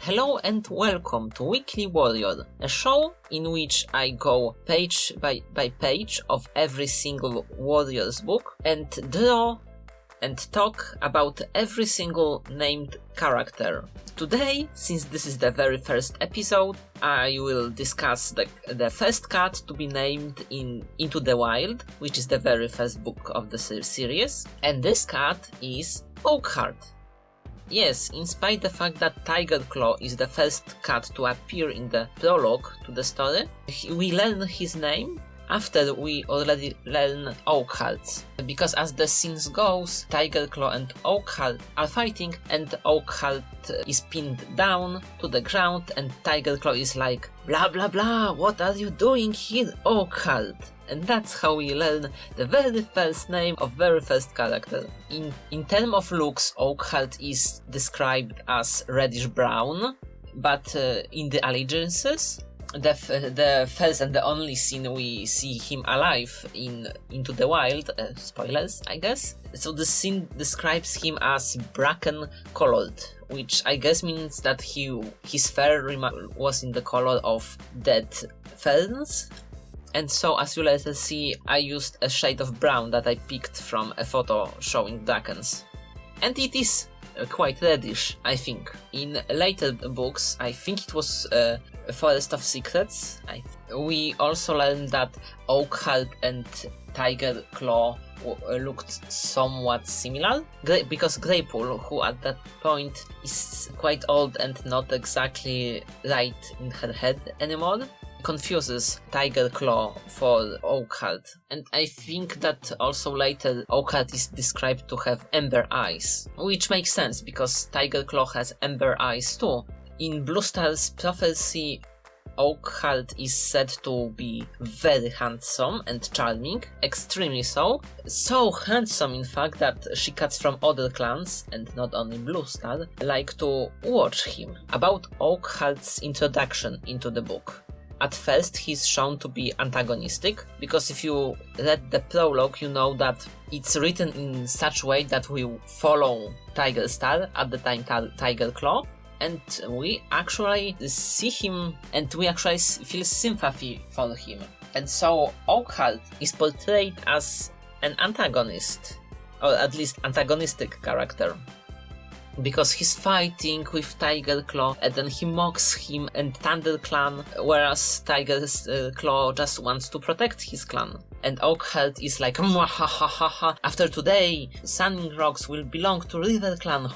Hello and welcome to Weekly Warrior, a show in which I go page by page of every single Warrior's book and draw and talk about every single named character. Today, since this is the very first episode, I will discuss the first cat to be named in Into the Wild, which is the very first book of the series, and this cat is Oakheart. Yes, in spite the fact that Tiger Claw is the first cat to appear in the prologue to the story, we learn his name after we already learn Oakheart. Because as the scenes goes, Tiger Claw and Oakheart are fighting and Oakheart is pinned down to the ground and Tiger Claw is like, blah blah blah, what are you doing here, Oakheart? And that's how we learn the very first name of very first character. In terms of looks, Oakheart is described as reddish-brown, but in the allegiances, the first and the only scene we see him alive in Into the Wild, spoilers I guess, so the scene describes him as bracken-colored, which I guess means that his fur was in the color of dead ferns. And so, as you later see, I used a shade of brown that I picked from a photo showing dragons. And it is quite reddish, I think. In later books, I think it was Forest of Secrets, we also learned that Oakheart and Tiger Claw looked somewhat similar, because Greypool, who at that point is quite old and not exactly right in her head anymore, confuses Tiger Claw for Oakheart. And I think that also later Oakheart is described to have amber eyes, which makes sense because Tiger Claw has amber eyes too. In Bluestar's prophecy, Oakheart is said to be very handsome and charming, extremely so. So handsome in fact that she cats from other clans, and not only Bluestar, like to watch him. About Oakheart's introduction into the book. At first he's shown to be antagonistic, because if you read the prologue you know that it's written in such way that we follow Tigerstar, at the time Tiger Claw, and we actually see him and we actually feel sympathy for him. And so Oakheart is portrayed as an antagonist, or at least antagonistic character, because he's fighting with Tiger Claw and then he mocks him and Thunder Clan, whereas Tiger Claw just wants to protect his clan. And Oakheart is like, ha, after today, Sunning Rocks will belong to RiverClan,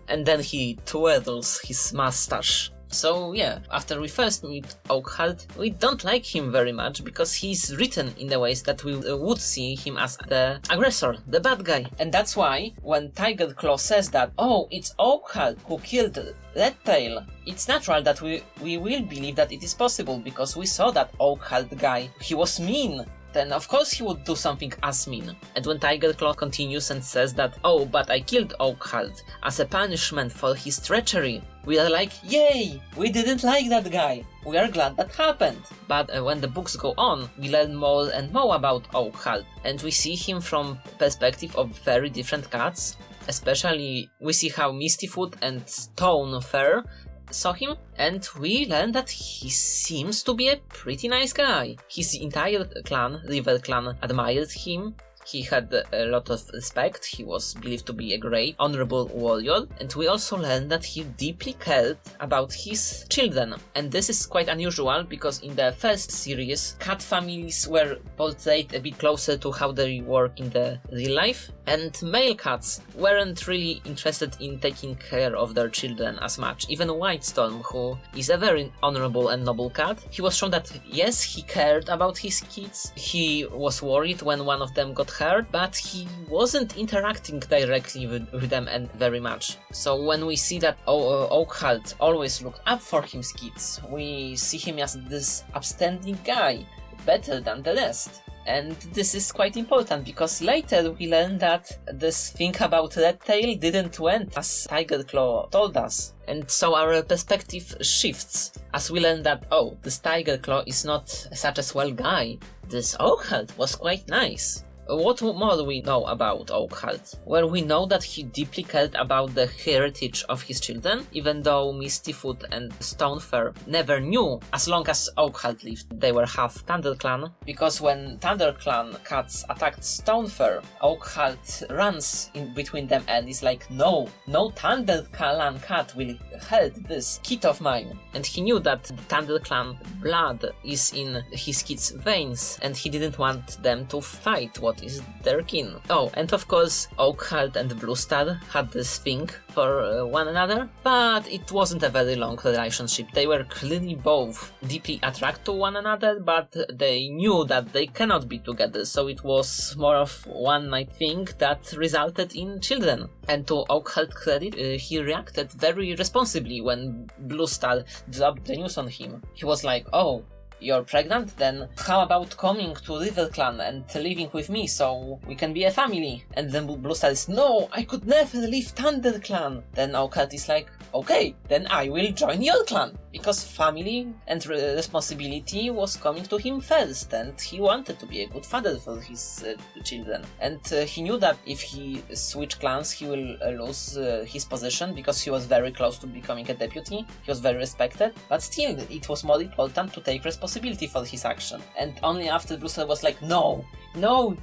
and then he twirls his mustache. So yeah, after we first meet Oakheart, we don't like him very much because he's written in the ways that we would see him as the aggressor, the bad guy. And that's why when Tiger Claw says that, oh, it's Oakheart who killed Redtail, it's natural that we will believe that it is possible because we saw that Oakheart guy, he was mean. Then of course he would do something as mean. And when Tiger Claw continues and says that, oh, but I killed Oakheart as a punishment for his treachery, we are like, yay! We didn't like that guy! We are glad that happened! But when the books go on, we learn more and more about Oakheart, and we see him from perspective of very different cats. Especially we see how Mistyfoot and Stonefur saw him, and we learn that he seems to be a pretty nice guy. His entire clan, RiverClan, admired him. He had a lot of respect, he was believed to be a great, honorable warrior, and we also learned that he deeply cared about his children. And this is quite unusual because in the first series, cat families were portrayed a bit closer to how they work in the real life, and male cats weren't really interested in taking care of their children as much. Even Whitestorm, who is a very honorable and noble cat, he was shown that yes, he cared about his kids, he was worried when one of them got hurt, but he wasn't interacting directly with them and very much. So when we see that Oakheart always looked up for his kids, we see him as this upstanding guy, better than the rest. And this is quite important because later we learn that this thing about Redtail didn't went as Tiger Claw told us. And so our perspective shifts as we learn that, oh, this Tiger Claw is not such a swell guy. This Oakheart was quite nice. what more do we know about Oakheart? Well, we know that he deeply cared about the heritage of his children, even though Mistyfoot and Stonefur never knew. As long as Oakheart lived, they were half ThunderClan, because when ThunderClan cats attacked Stonefur, Oakheart runs in between them and is like, no ThunderClan cat will hurt this kid of mine. And he knew that the ThunderClan blood is in his kids' veins, and he didn't want them to fight what is their kin. Oh, and of course, Oakheart and Bluestar had this thing for one another, but it wasn't a very long relationship. They were clearly both deeply attracted to one another, but they knew that they cannot be together, so it was more of one night thing that resulted in children. And to Oakheart credit, he reacted very responsibly when Bluestar dropped the news on him. He was like, oh, you're pregnant? Then how about coming to RiverClan and living with me so we can be a family? And then Bluestar is, no, I could never leave ThunderClan. Then Oakheart is like, okay, then I will join your clan. Because family and responsibility was coming to him first, and he wanted to be a good father for his children. And he knew that if he switched clans, he will lose his position, because he was very close to becoming a deputy. He was very respected, but still, it was more important to take responsibility for his action. And only after Bluestar was like, no,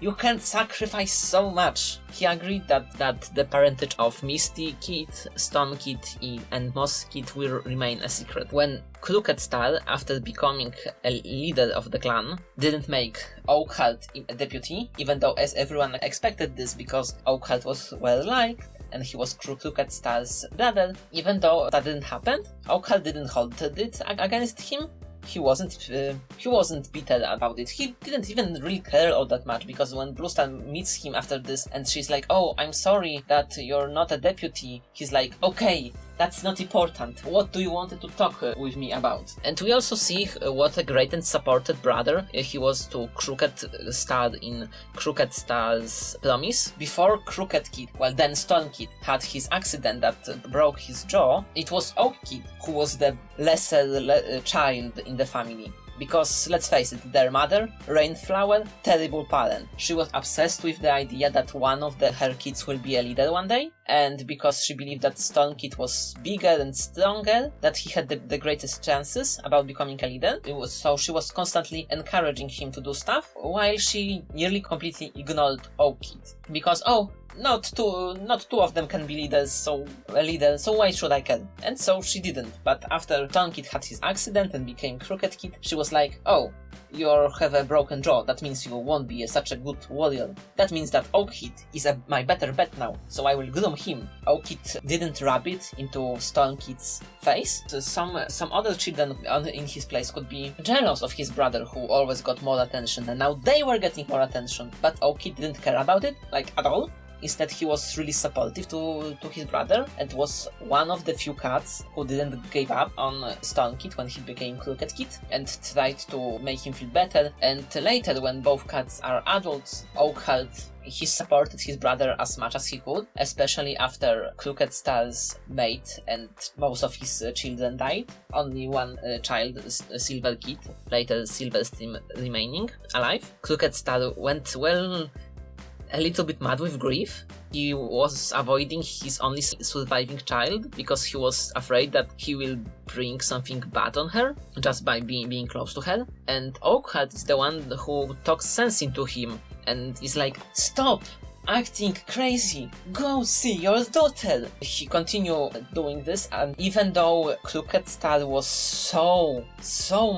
you can't sacrifice so much. He agreed that the parentage of Misty Kid, Stone Kid, and Moss Kid will remain a secret. When Crookedstar, after becoming a leader of the clan, didn't make Oakheart a deputy, even though as everyone expected this because Oakheart was well liked, and he was Crookedstar's brother, even though that didn't happen, Oakheart didn't hold it against him. He wasn't bitter about it. He didn't even really care all that much, because when Bluestar meets him after this and she's like, oh, I'm sorry that you're not a deputy, he's like, okay, that's not important. What do you want to talk with me about? And we also see what a great and supported brother he was to Crookedstar in Crookedstar's Promise. Before Crooked Kid, well then Storm Kid, had his accident that broke his jaw, it was Oak Kid who was the lesser child in the family. Because, let's face it, their mother, Rainflower, terrible parent. She was obsessed with the idea that one of her kids will be a leader one day, and because she believed that Storm Kid was bigger and stronger, that he had the greatest chances about becoming a leader, so she was constantly encouraging him to do stuff, while she nearly completely ignored Oak Kid. Because, oh, not two of them can be leaders, so why should I care? And so she didn't. But after Storm Kid had his accident and became Crooked Kid, she was like, oh, you have a broken jaw, that means you won't be such a good warrior. That means that Oak Kid is my better bet now, so I will groom him. Oak Kid didn't rub it into Storm Kid's face. So some other children in his place could be jealous of his brother, who always got more attention, and now they were getting more attention. But Oak Kid didn't care about it, like at all. Instead, he was really supportive to his brother, and was one of the few cats who didn't give up on Stone Kid when he became Crooked Kid, and tried to make him feel better. And later, when both cats are adults, Oakheart, he supported his brother as much as he could, especially after Crookedstar's mate and most of his children died. Only one child, Silver Kid, later Silverstream, remaining alive. Crookedstar went, well, a little bit mad with grief. He was avoiding his only surviving child because he was afraid that he will bring something bad on her just by being close to her. And Oakheart is the one who talks sense into him and is like, stop acting crazy, go see your daughter. He continued doing this, and even though Crookedstar was so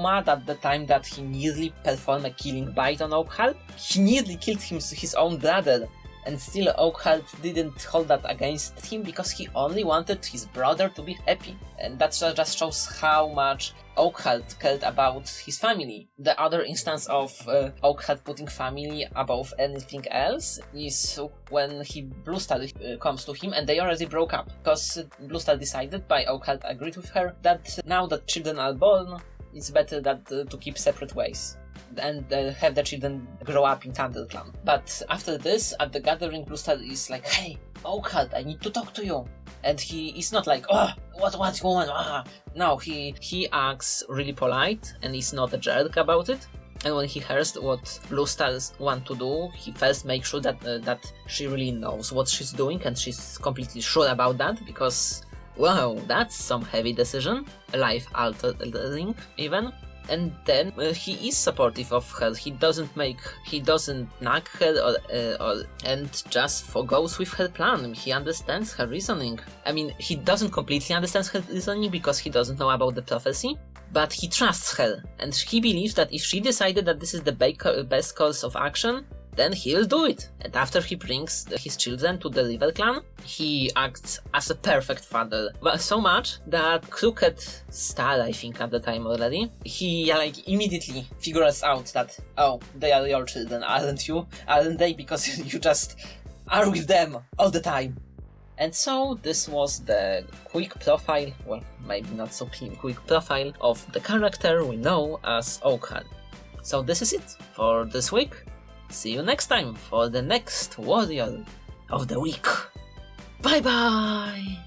mad at the time that he nearly performed a killing bite on Oakheart, he nearly killed his own brother. And still Oakheart didn't hold that against him because he only wanted his brother to be happy. And that just shows how much Oakheart cared about his family. The other instance of Oakheart putting family above anything else is when Bluestar comes to him and they already broke up. Because Bluestar decided, by Oakheart agreed with her, that now that children are born, it's better that to keep separate ways and have the children grow up in ThunderClan. But after this, at the gathering, Bluestar is like, hey, Oakheart, I need to talk to you. And he is not like, oh, what's going on? No, he acts really polite and is not a jerk about it. And when he hears what Bluestars want to do, he first makes sure that she really knows what she's doing, and she's completely sure about that, because, wow, that's some heavy decision, life-altering even. And then he is supportive of her. He doesn't nag her and just goes with her plan. He understands her reasoning. I mean, he doesn't completely understand her reasoning because he doesn't know about the prophecy, but he trusts her, and he believes that if she decided that this is the best course of action, then he'll do it. And after he brings his children to the RiverClan, he acts as a perfect father. Well, so much that Crookedstar, I think at the time already, he immediately figures out that, oh, they are your children, aren't you? Aren't they? Because you just are with them all the time. And so this was the quick profile, well, maybe not so quick profile, of the character we know as Oakheart. So this is it for this week. See you next time for the next Warrior of the Week. Bye bye!